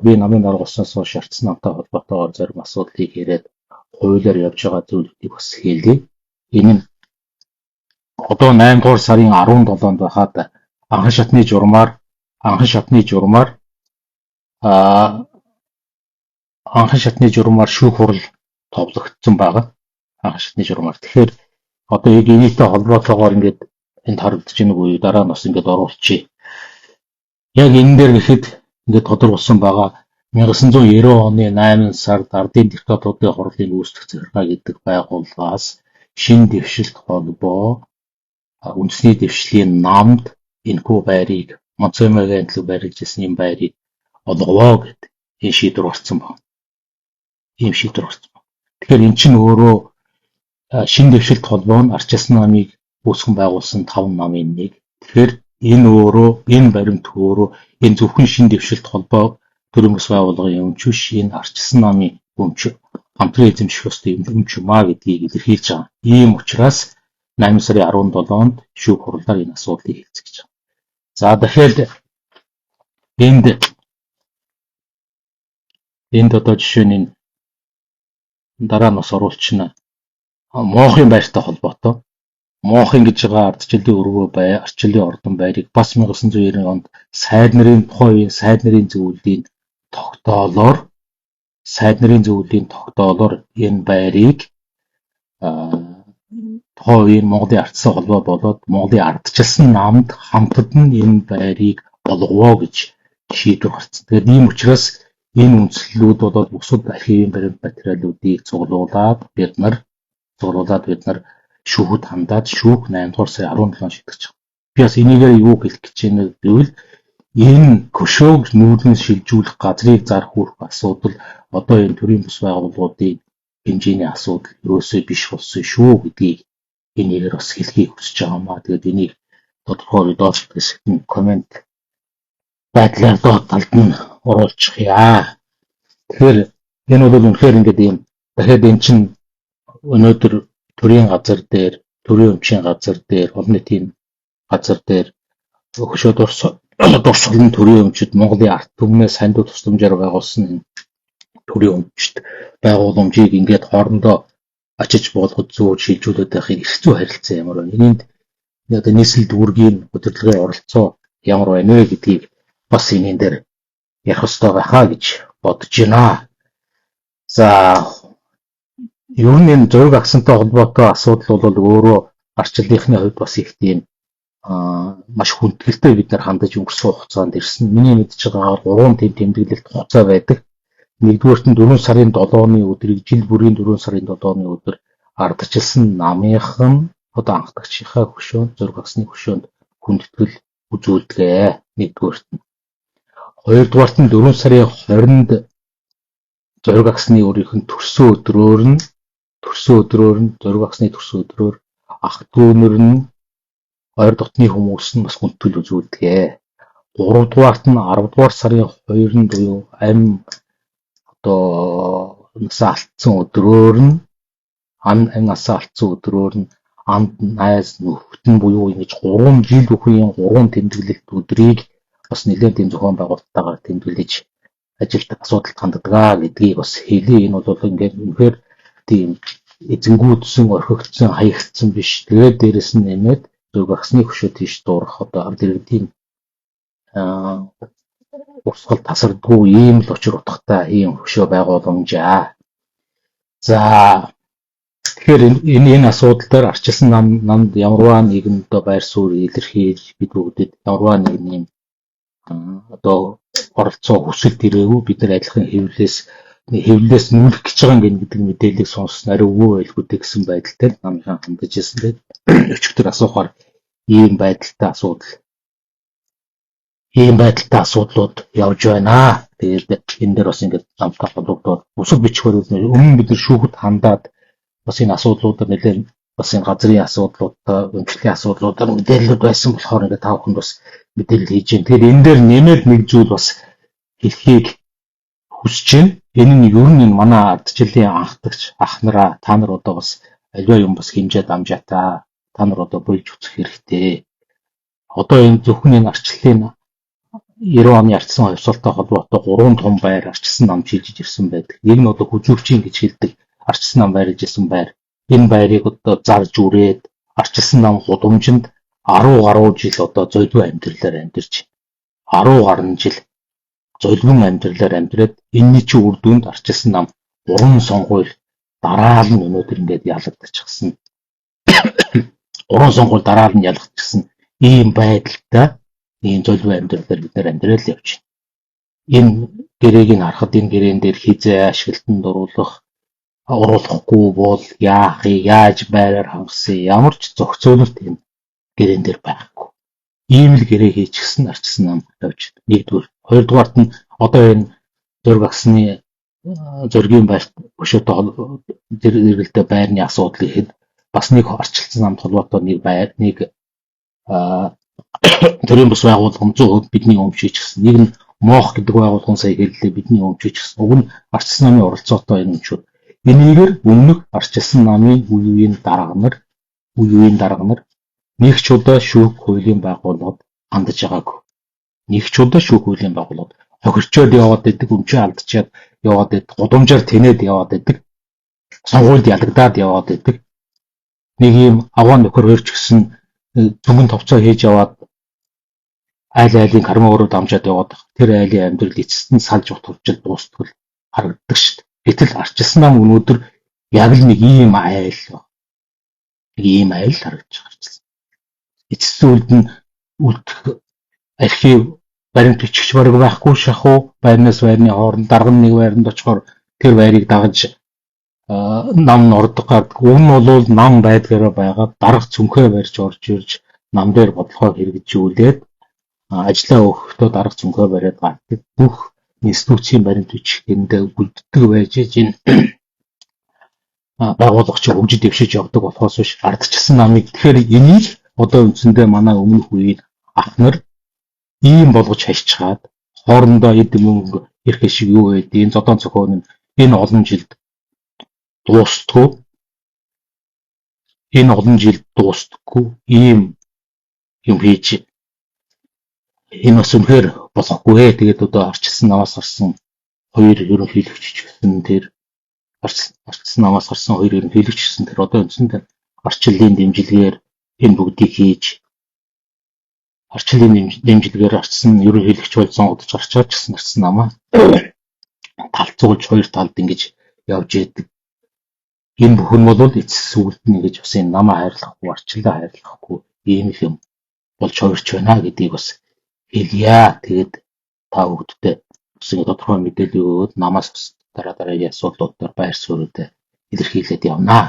би намын дарга болсноос хойш ардсан намтай холбоотойгоор зарим асуудлыг яриад хуулиар явж байгаа зүйлүүдийг бас хэлье. Энэ нь одоо 8 дугаар сарын 17-нд байхад анхан шатны журмаар шүүх хурал товлогдсон байгаа. Анхан шатны журмаар. Тэгэхээр одоо яг энэтэй холбоотойгоор ингээд энд харагдаж байгаа үе дараа нь бас ингээд оруулчихъя. Яг энэ дээр гэхэд ингээд тодорхойлсон байгаа 1990 оны 8 сард Ардын диктатурын хурлын үүсгэх захиргаа гэдэг байгууллагаас шинэ дэвшилт холбоо үндэсний дэвшлийн намд энэхүү байрыг Монцомогийн төлөв байрлажсэн юм байрыг олгоо гэдэг энэ шийдвэр орсон байна. Тэгэхээр эн чинь өөрөө шинэ дэвшилт холбоо нь ардчилсан намыг үүсгэн байгуулсан 5 намын нэг. Тэгэхээр энэ баримт өөрөө энэ зөвхөн шинэ дэвшилт холбоо төрийн бас байгууллагын өмч биш, энэ ардчилсан намын өмч хамтран эзэмших ёстой өмч юм а гэдгийг илэрхийлж байгаа. Ийм учраас 8 сарын 17-нд шүүх хурлаар энэ асуудлыг хэлцэж байгаа. За дахиад энд одоо жишээ нь дараа нь бас оруулчихна. Моохын байртай холбоотой. Моохын гэж байгаа ардчилын өргөө бай, арчлын ордон байрыг бас 1990 онд сайд нарын тухайн сайд нарын зөвлөлийн тогтоолоор энэ байрыг тухайн Монголын ардчилсан холбоо болоод Монголын ардчилсан намд хамтад нь энэ байрыг олгоо гэж шийдвэр гаргасан. Тэгэхээр ийм учраас энэ үндслүүд болоод бусад архивын баримт материалуудыг цуглуулад бид нар шүүхэд хандаад шүүх 8 дугаар сарын 17-нд шийдэж байгаа. Би бас энийгээр юу хэлэх гэж байна гэвэл энэ хөшөөг нүүлгэн шилжүүлэх газрыг зарах үүрэх асуудал одоо энэ төрийн бас байгууллагуудын хэмжээний асуудал ерөөсөө биш болсон шүү гэдгийг энийгээр бас хэлхийг хүсэж байгаа юм аа. Тэгээд энийг тодорхой доош хэсэгт нь комент байдлаар талд нь оруулчих яа. Тэгэхээр энэ бол үнэхээр ингээд ийм дахиад эн чинь өнөөдөр төрийн газар дээр, төрийн өмчийн газар дээр, олон нийтийн газар дээр хөшөө дурсгалын төрийн өмчөд Монголын ард түмнээс хандив тусламжаар байгуулсан төрийн өмчт байгууламжийг ингээд хоорондоо ачиж болгож зөөж шилжүүлээд байхыг хэцүү харилцан ямар байна. Энд одоо нийслэл дүүргийн удирдлагын оролцоо ямар байна вэ гэдгийг бас энэ дээр ярих хэрэгтэй байхаа гэж бодож байна. За ер нь энэ зураг агсантай холбоотой асуудал бол өөрөө арчлынхны хувьд бас их тийм маш хүндгэлтэй бид нар хандаж өнгөрсөн хугацаанд ирсэн. Миний мэдж байгаагаар 3 тийм тэмдэглэлт хугацаа байдаг. Нэгдүгээрт нь 4 сарын 7-ны өдрийг жил бүрийн 4 сарын 7-ны өдөр ардчилсан намынхан одоо анхдагчийнхаа хөшөөнд зураг агсны хөшөөнд хүндэтгэл үзүүлдэг. Нэгдүгээрт нь. Хоёрдугаарт нь 4 сарын 20-нд зураг агсны өөрийнх нь төрсөн өдрөөр нь зураг агсны төрсөн өдрөөр ах дүүнэр нь ойр дотны хүмүүс нь бас хүндэтгэл үзүүлдэг. 3-дугаарт нь 10-дугаар сарын 2-нд буюу амь одоо насаа алдсан өдрөөр нь анд найз нөхөд нь буюу ингэж 3 жил бүхэн 3 тэмдэглэлт өдрийг бас нэлээд тийм зохион байгуулалттайгаар тэмдэглэж ажилд асуудалд ханддаг гэдгийг бас хэлье. Энэ бол ингээд үнэхээр тийм эзэнгүүдсэн, орхигдсон, хаягдсан биш. Тэгээд дээрэс нь нэмээд зураг агсны хөшөө тийш дуурах одоо ард иргэдийн урсгал тасардгүй ийм л учир утгатай ийм хөшөө байгууламжаа. За тэгэхээр энэ асуудал дээр арчилсан намд ямарваа нэгэн одоо байр суурь илэрхийлж бид бүгдэд ямарваа нэгэн одоо оролцоо хүсэлт ирээгүй. Бид нар адилхан хэвлэлээс нүүлэх гэж байгаа гэдэг мэдээллийг сонссон ари өвөө байлгүйтэй гэсэн байдалтай намынхаа хандаж ирсэн. Тэгээд өчигдөр асуухаар ийм байдалтай асуудлууд явж байна. Тэгээд энэ дээр бас ингээд намтай холбогдоод бусад бичгээр өмнө бид нар шүүхэд хандаад бас энэ асуудлуудаар нэлээд бас энэ газрын асуудлуудаа, өмчлийн асуудлуудаар мэдээлэлүүд байсан болохоор ингээд та бүхэнд бас мэдээлэл хийж байна. Тэгэхээр энэ дээр нэмээд нэг зүйл бас хэлхийг хүсэж байна. Энэ нь ер нь манай ардчлалын анхдагч ах нараа та нар одоо бас аливаа юм бас хэмжээд амжаатаа та нар одоо болж үцэх хэрэгтэй. Одоо энэ зөвхөн энэ арчлалын 90 оны ардчсан хувьсгалтай холбоотой 3 том байр ардчсан нам шилжиж ирсэн байдаг. Нэг нь одоо хүзүүрчийн гэж хэлдэг ардчсан нам байрлаж ирсэн байр. Энэ байрыг одоо зарж үрээд ардчсан нам гудамжинд 10 гаруй жил одоо золио амьдралаар амьдарч 10 гаруй жил золион амьдралаар амьдраад энэний чи үр дүнд ардчсан нам уран сонгуул дараал нь өнөөдөр ингээд ялагдчихсан. Уран сонгуул дараал нь ялагдчихсан ийм байдалтай ийм золио амьдралаар бид нар амьдрал явж байна. Энэ гэрээг нь харахад энэ гэрээн дээр хизээ ашиглалтанд оруулахгүй бол яах вэ? Яаж байраар хангасан? Ямар ч зохицуулалт энэ гэрээн дээр байхгүй. Ийм л гэрээ хийчихсэн ардчсан нам явж нэгдүгээр. Хоёрдугаарт нь одоо энэ зураг агсны зургийн байрт өшөөтэй зэрэгэлдээ байрны асуудал ихэд бас нэг арчилсан намд холбоотой нэг байр нэг төрийн бас байгууллага 100% бидний өмчиж гисэн. Нэг нь МОХ гэдэг байгууллага сая хэллээ бидний өмчиж гисэн. Уг нь ардчсан намын оролцоотой энэ өмчүүд. Энийгээр өмнөх ардчсан намын үеийн дарга нар нэг ч удаа шүүх хуулийн байгууллагад хандаж байгаагүй. Нэг ч удаа шүүх хуулийн байгууллагад хохирчоод яваад байдаг, өмчөө алдчихад яваад байдаг, гудамжаар тэнээд яваад байдаг, сонгуульд ялагдаад яваад байдаг. Нэг ийм аваа нөхөр хөрч гисэн зүгэн товцоо хийж яваад айлын кармауруу дамжаад яваад тэр айлын амьдрал эцэст нь салж утгавчил дуустгал харагддаг шүү дээ. Гэтэл ардчсан нам өнөөдөр яг л нэг ийм айл харагдаж гарч. Эцэст үлд нь үлдэх архив баримт бичигч бараг байхгүй шахуу байрнаас байрны хооронд дарга нэг байранд очихоор тэр байрыг дагаж нам ордог гардаг. Уг нь бол нам байдгаараа байгаад дарга цүнхээ барьж орж ирж нам дээр бодлогоо хэрэгжүүлээд ажлаа өгөхдөө дарга цүнхээ бариад гардаг. Бүх институцийн баримт бичгэндээ үлддэг байж энэ байгууллага чи хөгжид дэвшиж явдаг болохоос биш ардчсан намыг тэгэхээр энийг одоо үндсэндээ манай өмнөх үеийн ах нар ийм болгож хашчаад хоорондоо эд мөнгө ирэхэ шиг юу вэ? Энэ зодон цохоо нь энэ олон жилд дуустдаггүй ийм юм хийж энэ бас үнэхээр болохгүй. Тэгээд одоо ардчсан намаас гарсан хоёр ерөнхийлөгч гэсэн тэр ардчсан намаас гарсан хоёр ерөнхийлөгч гэсэн тэр одоо үндсэндээ арчлалын дэмжлэгээр энэ бүгдийг хийж арчлалын дэмжлэгээр ардчсан ерөнхийлөгч бол сонгогдож гарчаад гэсэн ардчсан намаа талцуулж хоёр талд ингэж явж идэг. Энэ бүхэн бол эцэс сүгэлд нь ингэж бас энэ намаа хайрлахгүй, арчлалаа хайрлахгүй ийм юм болж хувирч байна гэдгийг бас хэлье. Тэгээд та бүхэдтэй бас ингэ тодорхой мэдээлэл өгөөд намаас дараагийн асуудлуудаар байр суурьтай илэрхийлээд явнаа.